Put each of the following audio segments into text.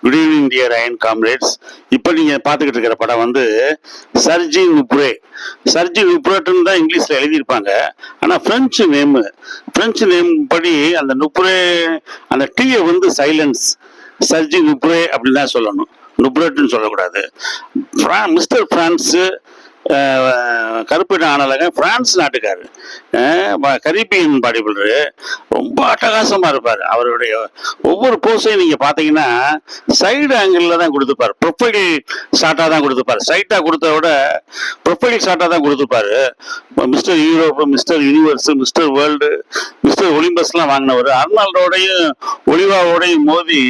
Good evening dear iron comrades. இப்போ நீங்கள் பார்த்துக்கிட்டு இருக்கிற படம் வந்து சர்ஜி நுப்ரே. சர்ஜி நுப்ரேட்டுன்னு தான் இங்கிலீஷில் எழுதியிருப்பாங்க. ஆனால் ஃப்ரெஞ்சு நேம் படி அந்த நுப்ரே, அந்த டீயை வந்து சைலன்ஸ், சர்ஜி நுப்ரே அப்படின்னு தான் சொல்லணும், நுப்ரேட்டுன்னு சொல்லக்கூடாது. மிஸ்டர் பிரான்ஸு, கருப்பின ஆனலங்க, பிரான்ஸ் நாட்டுக்காரு, கரீபியன் பாடி பில்டரு, ரொம்ப அட்டகாசமா இருப்பார். அவருடைய ஒவ்வொரு போஸையும் நீங்க பாத்தீங்கன்னா சைடு ஆங்கிள் தான் கொடுத்துப்பாரு, ப்ரொஃபைல் ஷாட்டா தான் கொடுத்துப்பாரு. சைட்டா கொடுத்த விட ப்ரொஃபைல் ஷாட்டா தான் கொடுத்துப்பாரு. Mister Europe, mister universe, mister world, mister ஒலிம்பஸ்லாம் வாங்கினவர். அர்னால்டோடையும் ஒலிவாவோடையும் மோதி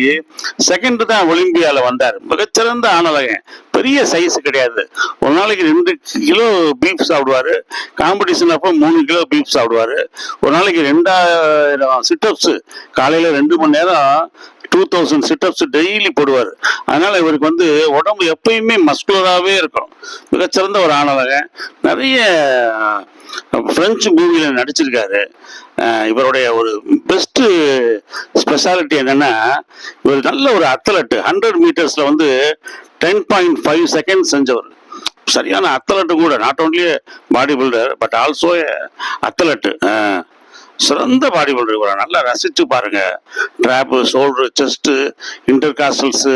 செகண்ட் தான் ஒலிம்பியால வந்தார். மிகச்சிறந்த ஆனலகன், பெரிய சைஸ் கிடையாது. ஒரு நாளைக்கு 2 கிலோ பீஃப் சாப்பிடுவாரு. காம்படிஷன் அப்போ 3 கிலோ பீஃப் சாப்பிடுவாரு. ஒரு நாளைக்கு 2000 சிட்டப்ஸ், காலையில 2 மணி நேரம் 2000 சிட்டப்ஸ் டெய்லி போடுவார். அதனால இவருக்கு வந்து உடம்பு எப்பயுமே மஸ்குலராகவே இருக்கும். மிகச்சிறந்த ஒரு ஆணவகன். நிறைய பிரெஞ்சு மூவில நடிச்சிருக்காரு. இவருடைய ஒரு பெஸ்ட் ஸ்பெஷாலிட்டி என்னன்னா, இவர் நல்ல ஒரு அத்லட். 100 மீட்டர்ஸ்ல வந்து 10.5 செகண்ட் செஞ்சவர். சரியான அத்லட்டு கூட, not only body builder but also athlete. சிறந்த பாடி பில்டர் இவரை நல்லா ரசிச்சு பாருங்க. ட்ராப்பு, ஷோல்டரு, செஸ்ட்டு, இன்டர்காஸ்டல்ஸு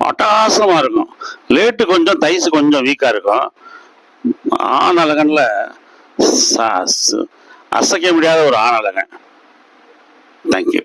அட்டாசமா இருக்கும். லேட்டு கொஞ்சம், தைஸ் கொஞ்சம் வீக்கா இருக்கும். ஆணழகன்ல அசைக்க முடியாத ஒரு ஆணழகன். தேங்க்யூ.